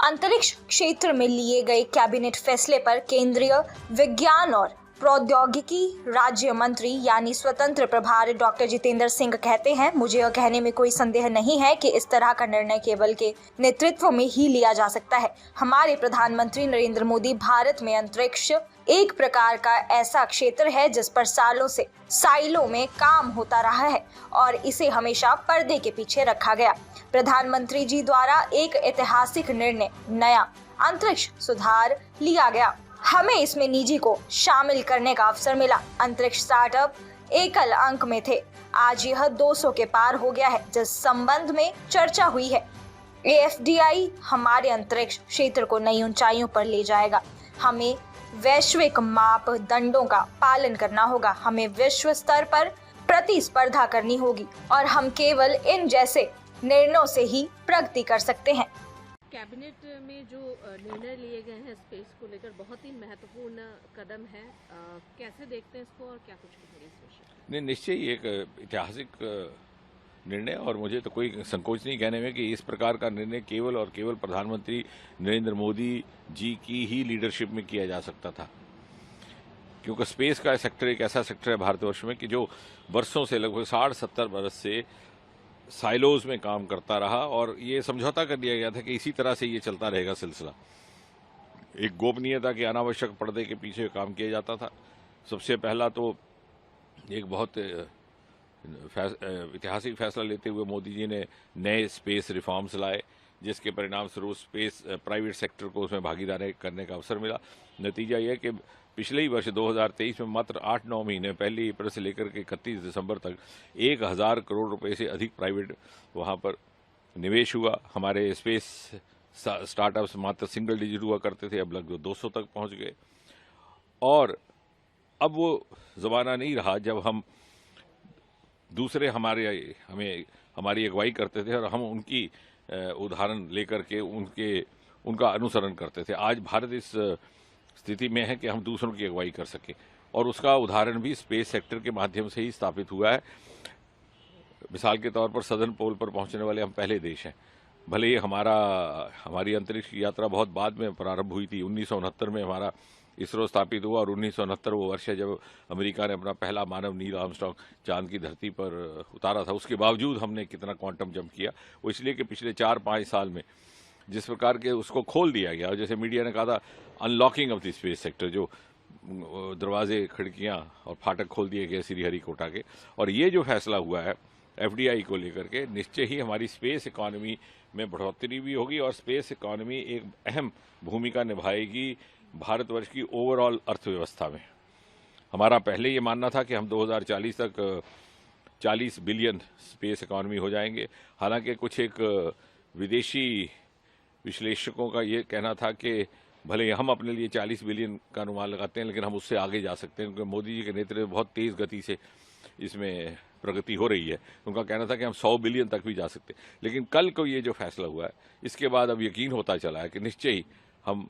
अंतरिक्ष क्षेत्र में लिए गए कैबिनेट फैसले पर केंद्रीय विज्ञान और प्रौद्योगिकी राज्य मंत्री यानी स्वतंत्र प्रभार डॉक्टर जितेंद्र सिंह कहते हैं, मुझे यह कहने में कोई संदेह नहीं है कि इस तरह का निर्णय केवल के नेतृत्व में ही लिया जा सकता है। हमारे प्रधानमंत्री नरेंद्र मोदी भारत में अंतरिक्ष एक प्रकार का ऐसा क्षेत्र है जिस पर सालों से साइलो में काम होता रहा है और इसे हमेशा पर्दे के पीछे रखा गया। प्रधानमंत्री जी द्वारा एक ऐतिहासिक निर्णय नया अंतरिक्ष सुधार लिया गया। हमें इसमें निजी को शामिल करने का अवसर मिला। अंतरिक्ष स्टार्टअप एकल अंक में थे, आज यह 200 के पार हो गया है, जिस संबंध में चर्चा हुई है। AFDI हमारे अंतरिक्ष क्षेत्र को नई ऊंचाइयों पर ले जाएगा। हमें वैश्विक मापदंडों का पालन करना होगा, हमें विश्व स्तर पर प्रतिस्पर्धा करनी होगी और हम केवल इन जैसे निर्णयों से ही प्रगति कर सकते हैं। कैबिनेट में जो निर्णय लिए गए हैं स्पेस को लेकर बहुत ही महत्वपूर्ण कदम है, कैसे देखते हैं इसको और क्या कुछ कहेंगे इस विषय? नहीं, निश्चय ही एक ऐतिहासिक निर्णय और मुझे तो कोई संकोच नहीं कहने में कि इस प्रकार का निर्णय केवल और केवल प्रधानमंत्री नरेंद्र मोदी जी की ही लीडरशिप में किया जा सकता था, क्योंकि स्पेस का सेक्टर एक ऐसा सेक्टर है भारतवर्ष में कि जो वर्षों से लगभग 60-70 वर्ष से साइलोज में काम करता रहा और ये समझौता कर लिया गया था कि इसी तरह से ये चलता रहेगा सिलसिला। एक गोपनीयता के अनावश्यक पर्दे के पीछे काम किया जाता था। सबसे पहला तो एक बहुत ऐतिहासिक फैसला लेते हुए मोदी जी ने नए स्पेस रिफॉर्म्स लाए, जिसके परिणाम स्वरूप स्पेस प्राइवेट सेक्टर को उसमें भागीदारी करने का अवसर मिला। नतीजा यह कि पिछले ही वर्ष 2023 में मात्र 8-9 महीने, 1 अप्रैल से लेकर के 31 दिसंबर तक 1000 करोड़ रुपए से अधिक प्राइवेट वहां पर निवेश हुआ। हमारे स्पेस स्टार्टअप्स मात्र सिंगल डिजिट हुआ करते थे, अब लगभग 200 तक पहुंच गए। और अब वो जमाना नहीं रहा जब हम दूसरे हमारी अगुवाई करते थे और हम उनकी उदाहरण लेकर के उनका अनुसरण करते थे। आज भारत इस स्थिति में है कि हम दूसरों की अगुवाई कर सकें और उसका उदाहरण भी स्पेस सेक्टर के माध्यम से ही स्थापित हुआ है। मिसाल के तौर पर सदर्न पोल पर पहुंचने वाले हम पहले देश हैं। भले ही हमारी अंतरिक्ष की यात्रा बहुत बाद में प्रारंभ हुई थी। 1969 में हमारा इसरो स्थापित हुआ और 1969 वो वर्ष है जब अमेरिका ने अपना पहला मानव नील आर्मस्ट्रांग चांद की धरती पर उतारा था। उसके बावजूद हमने कितना क्वांटम जंप किया, वो इसलिए कि पिछले 4-5 साल में जिस प्रकार के उसको खोल दिया गया और जैसे मीडिया ने कहा था unlocking of the space sector, जो दरवाजे, खिड़कियां और फाटक खोल दिए गए श्रीहरिकोटा के। और ये जो फैसला हुआ है FDI को लेकर के, निश्चय ही हमारी स्पेस इकोनॉमी में बढ़ोतरी भी होगी और स्पेस इकोनॉमी एक अहम भूमिका निभाएगी भारतवर्ष की ओवरऑल अर्थव्यवस्था में। हमारा पहले ये मानना था कि हम 2040 तक 40 बिलियन स्पेस इकोनॉमी हो जाएंगे। हालांकि कुछ एक विदेशी विश्लेषकों का ये कहना था कि भले हम अपने लिए 40 बिलियन का अनुमान लगाते हैं, लेकिन हम उससे आगे जा सकते हैं, क्योंकि मोदी जी के नेतृत्व में बहुत तेज गति से इसमें प्रगति हो रही है। उनका कहना था कि हम 100 बिलियन तक भी जा सकते हैं। लेकिन कल को ये जो फैसला हुआ है, इसके बाद अब यकीन होता चला है कि निश्चय ही हम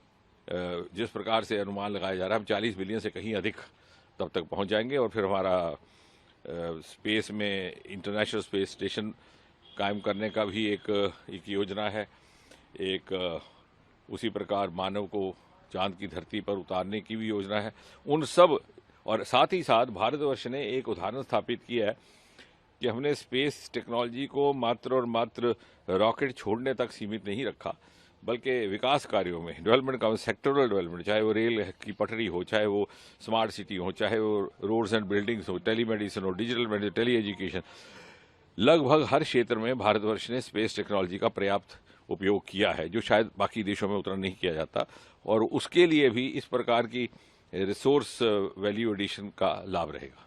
जिस प्रकार से अनुमान लगाया जा रहा है, हम 40 बिलियन से कहीं अधिक तब तक पहुंच जाएंगे और फिर हमारा स्पेस में इंटरनेशनल स्पेस स्टेशन कायम करने का भी एक योजना है। उसी प्रकार मानव को चांद की धरती पर उतारने की भी योजना है। उन सब और साथ ही साथ भारतवर्ष ने एक उदाहरण स्थापित किया है कि हमने स्पेस टेक्नोलॉजी को मात्र और मात्र रॉकेट छोड़ने तक सीमित नहीं रखा, बल्कि विकास कार्यों में डेवलपमेंट का सेक्टरल डेवलपमेंट, चाहे वो रेल की पटरी हो, चाहे वो स्मार्ट सिटी हो, चाहे वो रोड्स एंड बिल्डिंग्स हो, टेलीमेडिसिन हो, डिजिटल मेडिसिन, टेली एजुकेशन, लगभग हर क्षेत्र में भारतवर्ष ने स्पेस टेक्नोलॉजी का पर्याप्त उपयोग किया है, जो शायद बाकी देशों में उतना नहीं किया जाता। और उसके लिए भी इस प्रकार की रिसोर्स वैल्यू एडिशन का लाभ रहेगा।